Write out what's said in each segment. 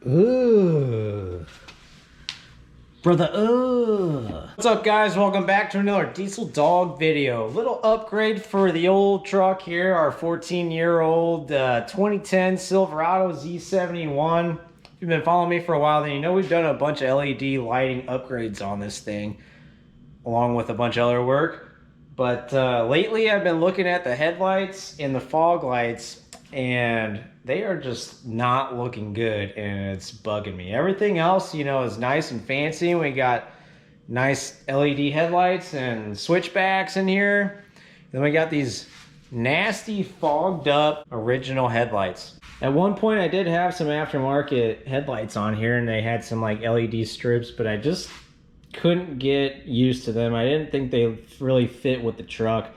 Ooh. Brother, What's up, guys? Welcome back to another Diesel Dog video. Little upgrade for the old truck here, our 14-year-old 2010 Silverado Z71. If you've been following me for a while, then you know we've done a bunch of LED lighting upgrades on this thing, along with a bunch of other work. But lately I've been looking at the headlights and the fog lights, and they are just not looking good, and it's bugging me. Everything else, you know, is nice and fancy. We got nice LED headlights and switchbacks in here. Then we got these nasty fogged up original headlights. At one point I did have some aftermarket headlights on here, and they had some like LED strips, but I just couldn't get used to them. I didn't think they really fit with the truck.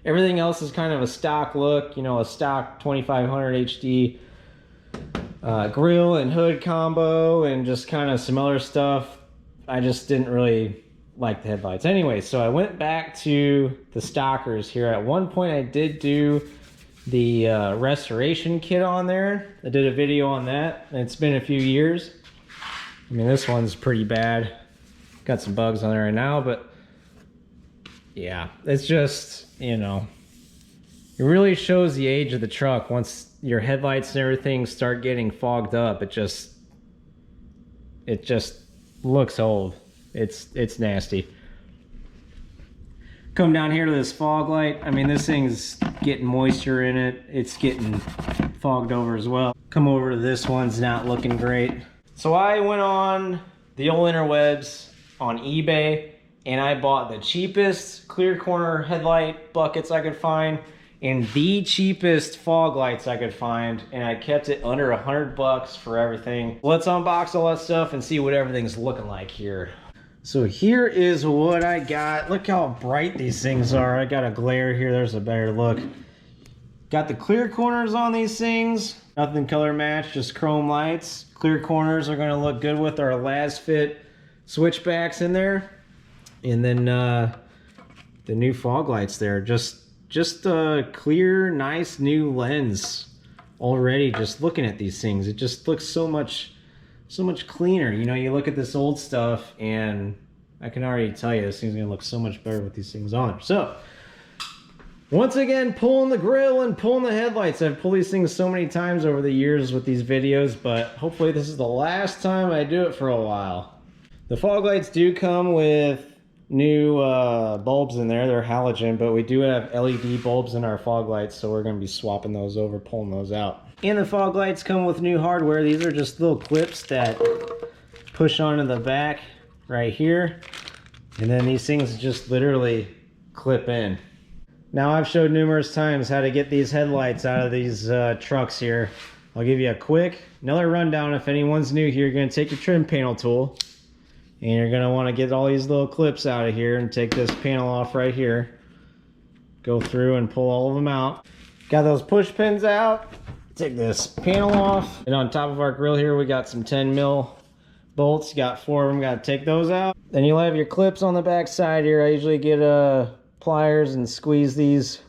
Everything else is kind of a stock look, you know, a stock 2500 HD grill and hood combo, and just kind of some other stuff. I just didn't really like the headlights. Anyway, so I went back to the stockers here. At one point I did do the restoration kit on there. I did a video on that, and it's been a few years. I mean, this one's pretty bad. Got some bugs on there right now, but yeah, it's just, you know, it really shows the age of the truck. Once your headlights and everything start getting fogged up, it just looks old. It's nasty. Come down here to this fog light. I mean, this thing's getting moisture in it. It's getting fogged over as well. Come over to this one's not looking great. So I went on the old interwebs on eBay, and I bought the cheapest clear corner headlight buckets I could find and the cheapest fog lights I could find, and I kept it under $100 for everything. Let's unbox all that stuff and see what everything's looking like here. So here is what I got. Look how bright these things are. I got a glare here. There's a better look. Got the clear corners on these things. Nothing color matched, just chrome lights. Clear corners are gonna look good with our Lasfit switchbacks in there. And then the new fog lights there. Just a clear, nice new lens already. Just looking at these things, it just looks so much cleaner. You know, you look at this old stuff, and I can already tell you this thing's gonna look so much better with these things on. So once again, pulling the grill and pulling the headlights. I've pulled these things so many times over the years with these videos, but hopefully this is the last time I do it for a while. The fog lights do come with new bulbs in there. They're halogen, but we do have LED bulbs in our fog lights, so we're going to be swapping those over, pulling those out. And the fog lights come with new hardware. These are just little clips that push onto the back right here, and then these things just literally clip in. Now, I've showed numerous times how to get these headlights out of these trucks here. I'll give you a quick another rundown. If anyone's new here, you're going to take your trim panel tool, and you're going to want to get all these little clips out of here and take this panel off right here. Go through and pull all of them out. Got those push pins out. Take this panel off. And on top of our grill here, we got some 10 mil bolts. You got 4 of them. Got to take those out. Then you'll have your clips on the back side here. I usually get pliers and squeeze these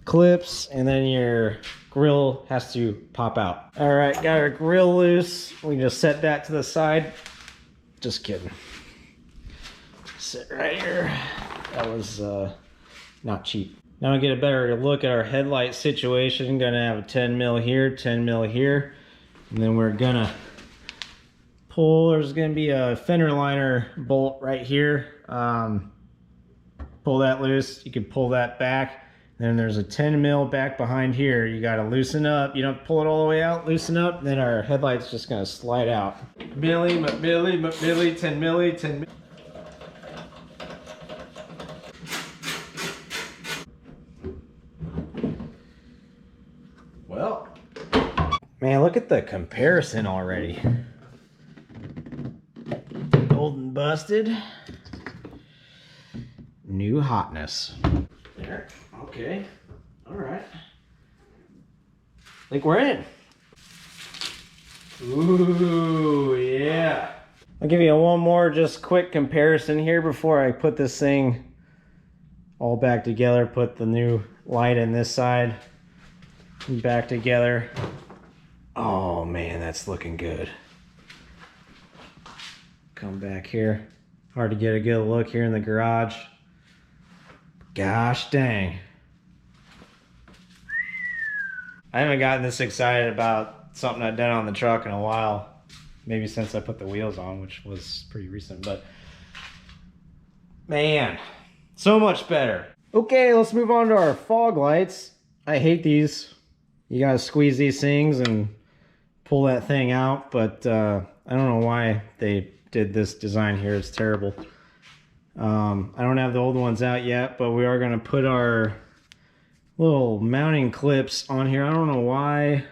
clips, and then your grill has to pop out. All right, got our grill loose. We just set that to the side. Just kidding. Sit right here. That was not cheap. Now I get a better look at our headlight situation. Gonna have a 10 mil here, 10 mil here, and then we're gonna pull. There's gonna be a fender liner bolt right here. Pull that loose. You can pull that back. Then there's a 10 mil back behind here. You got to loosen up. You don't pull it all the way out. Loosen up. Then our headlight's just going to slide out. Milli, McMilli, McMilli, 10 milli, 10 milli. Well, man, look at the comparison already. Old and busted. New hotness. There. Okay. All right. I think we're in. Ooh, yeah. I'll give you one more just quick comparison here before I put this thing all back together. Put the new light in this side and back together. Oh man, that's looking good. Come back here. Hard to get a good look here in the garage. Gosh dang. I haven't gotten this excited about something I've done on the truck in a while. Maybe since I put the wheels on, which was pretty recent, but man, so much better. Okay, let's move on to our fog lights. I hate these. You gotta squeeze these things and pull that thing out, but I don't know why they did this design here. It's terrible. I don't have the old ones out yet, but we are gonna put our little mounting clips on here. I don't know why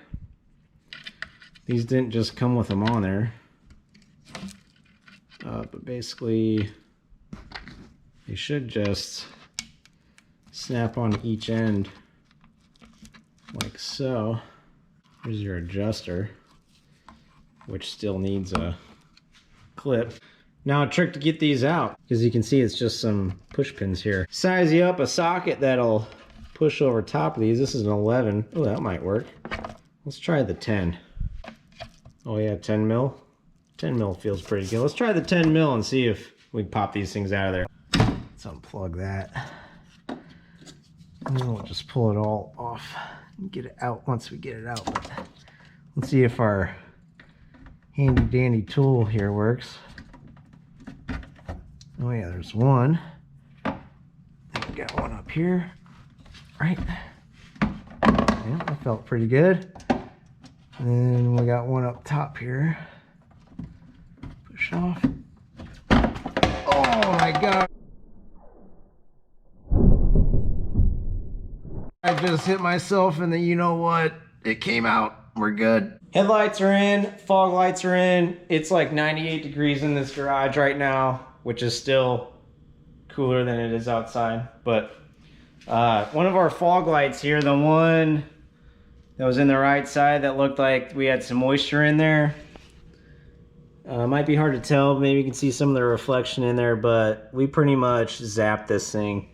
these didn't just come with them on there. But basically, they should just snap on each end like so. Here's your adjuster, which still needs a clip. Now a trick to get these out, as you can see, it's just some push pins here. Size you up a socket that'll push over top of these. This is an 11. Oh, that might work. Let's try the 10. Oh yeah, 10 mil. 10 mil feels pretty good. Let's try the 10 mil and see if we can pop these things out of there. Let's unplug that. And then we'll just pull it all off and get it out once we get it out. But let's see if our handy dandy tool here works. Oh yeah, there's one. We got one up here. Right. Yeah, that felt pretty good. And then we got one up top here. Push off. Oh my god. I just hit myself and then you know what? It came out. We're good. Headlights are in, fog lights are in. It's like 98 degrees in this garage right now, which is still cooler than it is outside. But one of our fog lights here, the one that was in the right side that looked like we had some moisture in there. Might be hard to tell, maybe you can see some of the reflection in there, but we pretty much zapped this thing.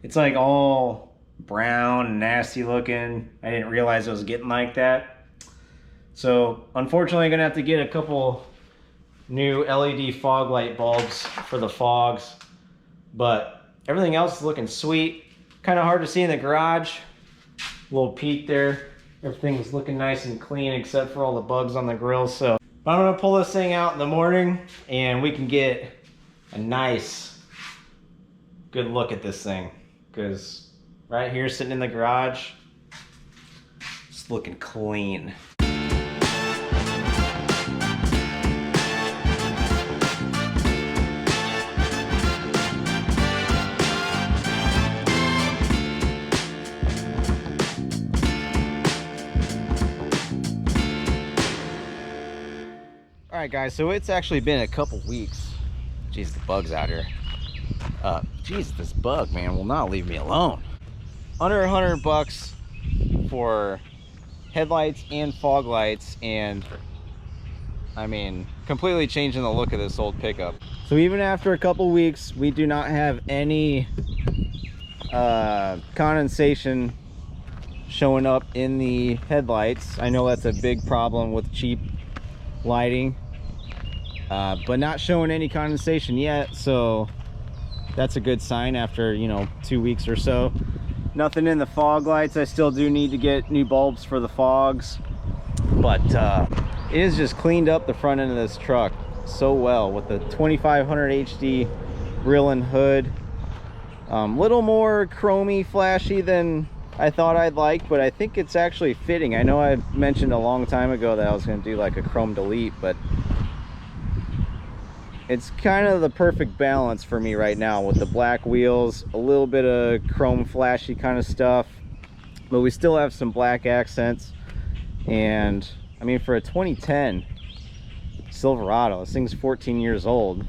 It's like all brown and nasty looking. I didn't realize it was getting like that. So unfortunately I'm gonna have to get a couple new LED fog light bulbs for the fogs, but everything else is looking sweet. Kind of hard to see in the garage. Little peak there. Everything's looking nice and clean except for all the bugs on the grill. So but I'm gonna pull this thing out in the morning and we can get a nice good look at this thing, because right here sitting in the garage, it's looking clean. All right guys, so it's actually been a couple weeks. Jeez, the bug's out here. Jeez, this bug, man, will not leave me alone. Under $100 for headlights and fog lights, and I mean, completely changing the look of this old pickup. So even after a couple weeks, we do not have any condensation showing up in the headlights. I know that's a big problem with cheap lighting. But not showing any condensation yet, so that's a good sign after, you know, 2 weeks or so. Nothing in the fog lights. I still do need to get new bulbs for the fogs, but it is just cleaned up the front end of this truck so well with the 2500 HD grill and hood. Little more chromy flashy than I thought I'd like, but I think it's actually fitting. I know I mentioned a long time ago that I was going to do like a chrome delete, but it's kind of the perfect balance for me right now with the black wheels, a little bit of chrome flashy kind of stuff, but we still have some black accents. And I mean, for a 2010 Silverado, this thing's 14 years old,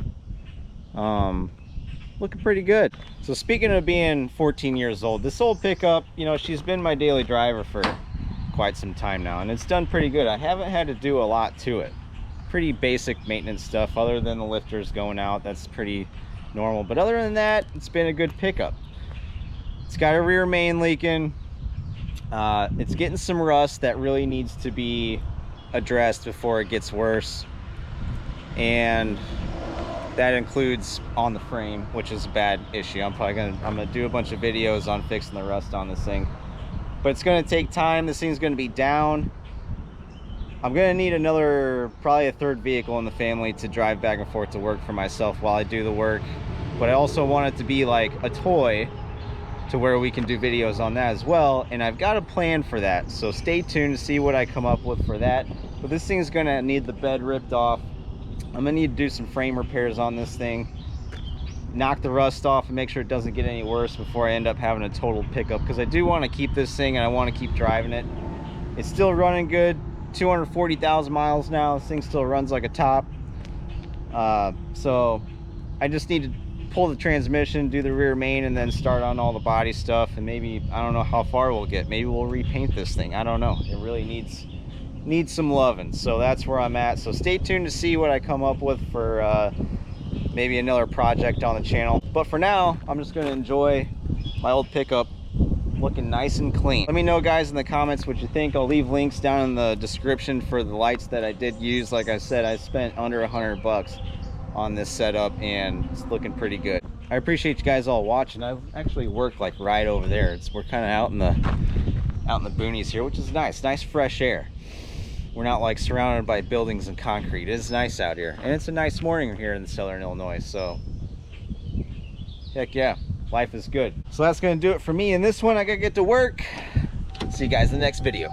looking pretty good. So speaking of being 14 years old, this old pickup, you know, she's been my daily driver for quite some time now, and it's done pretty good. I haven't had to do a lot to it. Pretty basic maintenance stuff other than the lifters going out. That's pretty normal, but other than that, it's been a good pickup. It's got a rear main leaking. It's getting some rust that really needs to be addressed before it gets worse, and that includes on the frame, which is a bad issue. I'm gonna do a bunch of videos on fixing the rust on this thing, but it's gonna take time. This thing's gonna be down. I'm gonna need probably a third vehicle in the family to drive back and forth to work for myself while I do the work. But I also want it to be like a toy to where we can do videos on that as well. And I've got a plan for that. So stay tuned to see what I come up with for that. But this thing's gonna need the bed ripped off. I'm gonna need to do some frame repairs on this thing, knock the rust off and make sure it doesn't get any worse before I end up having a total pickup, because I do want to keep this thing and I want to keep driving it. It's still running good. 240,000 miles now. This thing still runs like a top. So I just need to pull the transmission, do the rear main, and then start on all the body stuff. And maybe, I don't know how far we'll get. Maybe we'll repaint this thing. I don't know. It really needs some loving. So that's where I'm at. So stay tuned to see what I come up with for maybe another project on the channel. But for now, I'm just going to enjoy my old pickup looking nice and clean. Let me know, guys, in the comments what you think. I'll leave links down in the description for the lights that I did use. Like I said, I spent under $100 on this setup and it's looking pretty good. I appreciate you guys all watching. I've actually worked like right over there. We're kind of out in the boonies here, which is nice fresh air. We're not like surrounded by buildings and concrete. It is nice out here, and it's a nice morning here in Southern Illinois. So heck yeah, life is good. So that's gonna do it for me in this one. I gotta get to work. See you guys in the next video.